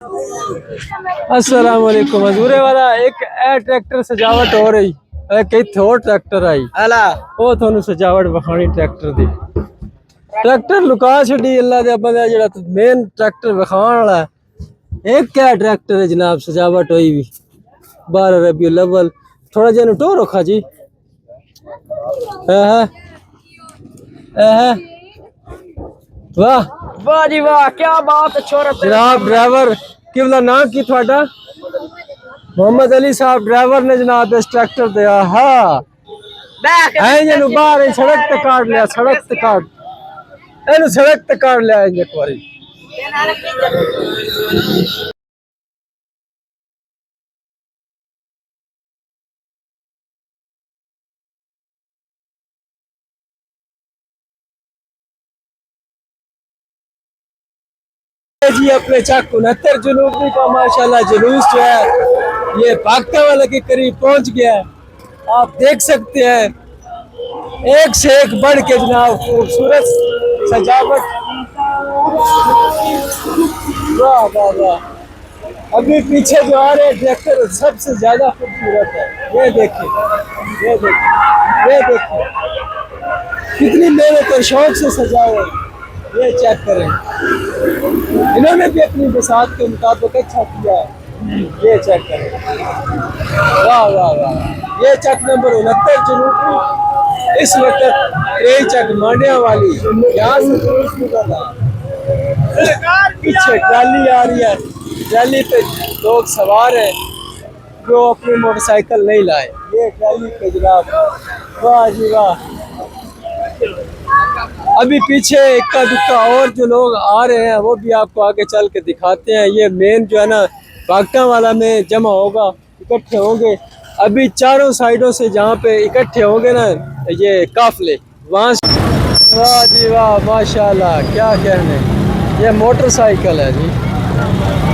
अस्सलाम वालेकुम हजूरे वाला एक ट्रैक्टर सजावट हो रही एक और ट्रैक्टर आई वो थोनू सजावट विखानी ट्रैक्टर दी ट्रैक्टर लुका छड़ी अल्लाह दे बंदा जेड़ा मेन ट्रैक्टर विखान वाला एक क्या ट्रैक्टर है जनाब सजावट हुई भी 12 रबीउल अव्वल थोड़ा जन टो रखा जी वाह वाह जी वाह क्या बात है छोरा जनाब ड्राइवर किवला नाम की थोड़ा मोहम्मद अली साहब ड्राइवर ने जनाब इस ट्रैक्टर दिया हाँ जन बाहर सड़क ते काट लिया सड़क ते काट एनु सड़क ते काट लिया एक बारी जी अपने चक 69 जनूबी का माशाल्लाह जुलूस जो है ये भागता वाला के करीब पहुंच गया है। आप देख सकते हैं एक से एक बढ़ के जनाब खूबसूरत सजावट वाह वाह वाह अभी पीछे जो आ रहे ट्रैक्टर सबसे ज्यादा खूबसूरत है ये देखिए ये देखिए ये देखिए कितनी मेहनत और शौक से सजा हुआ है ये चेक करें इन्होंने भी अपनी बसात के मुताबिक अच्छा किया है ये चेक करें वाह वाह वाह ये चक नंबर 69 जनूबी इस वक्त ट्रेन चक मांडिया वाली यहाँ से जुलूस निकला पीछे ट्राली आ रही है ट्राली पे लोग सवार हैं जो अपनी मोटरसाइकिल नहीं लाए ये ट्राली पे जनाब वाह जी वाह अभी पीछे इक्का दुक्का और जो लोग आ रहे हैं वो भी आपको आगे चल के दिखाते हैं ये मेन जो है ना बागटा वाला में जमा होगा इकट्ठे होंगे अभी चारों साइडों से जहाँ पे इकट्ठे होंगे ना ये काफले वहाँ से वाह जी वाह माशाल्लाह क्या कहने ये मोटरसाइकिल है जी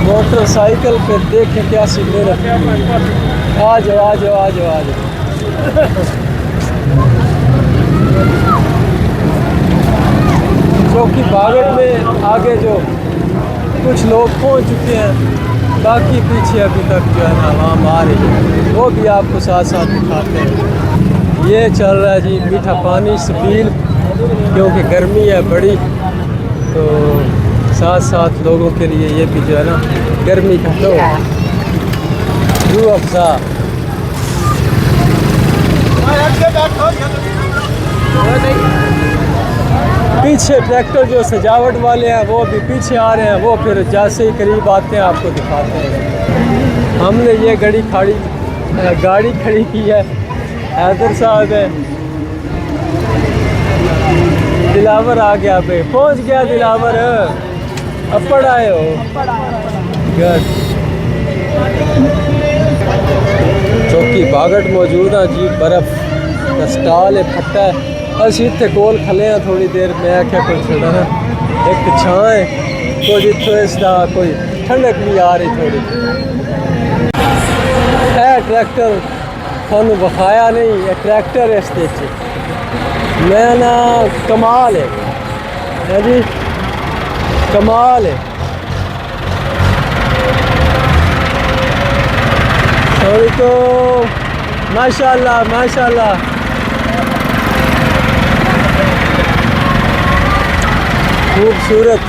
मोटरसाइकिल पे देखें क्या सी मेहनत आ जाओ आ जाओ आ जाओ आ जाओ चौकी बागड़ में आगे जो कुछ लोग पहुंच चुके हैं बाकी पीछे अभी तक जो है ना आवाम आ रही है वो भी आपको साथ साथ दिखाते हैं ये चल रहा है जी मीठा पानी स्पील क्योंकि गर्मी है बड़ी तो साथ साथ लोगों के लिए ये भी जो है ना गर्मी का तो रूह अफ़ज़ा पीछे ट्रैक्टर जो सजावट वाले हैं वो भी पीछे आ रहे हैं वो फिर जैसे ही करीब आते हैं आपको दिखाते हैं हमने ये गाड़ी खड़ी की है हैदर साहब है दिलावर आ गया पे पहुंच गया दिलावर अपड़ आए हो चौकी बागट मौजूद है जी बर्फ का स्टॉल है फट्टा है अस इतने कोल खले हैं थोड़ी देर मैं आख्या कोई छड़ा एक छां है कोई इतों इसका कोई ठंडक भी आ रही थोड़ी है ट्रैक्टर थानू विखाया नहीं है ट्रैक्टर है इसके मैं ना कमाल है जी कमाल है सॉरी तो माशाल्लाह माशाल्लाह खूबसूरत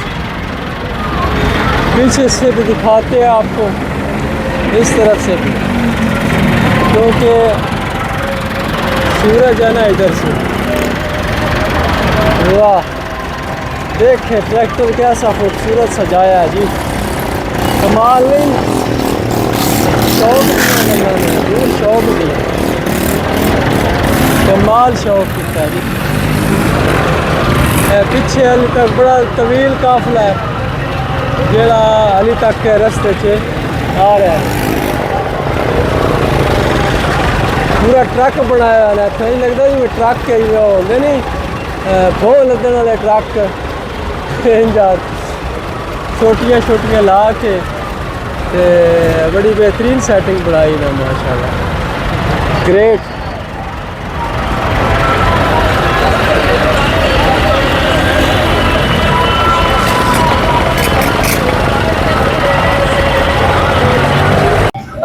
पीछे से भी दिखाते हैं आपको इस तरफ से भी क्योंकि सूरज है ना इधर से वाह देखे ट्रैक्टर कैसा खूबसूरत सजाया है जी कमाल नहीं शौक नहीं कमाल शौक किया जी पीछे अली तक बड़ा तवील काफिला है जेड़ा अली तक के रस्ते से आ रहा है पूरा ट्रक बनाया है तो नहीं लगता जी ट्रक के होंगे नहीं भो लदन वाले ट्रक छोटियां छोटियां ला के बड़ी बेहतरीन सेटिंग बनाई ना माशाल्लाह ग्रेट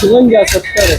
55-70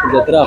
75۔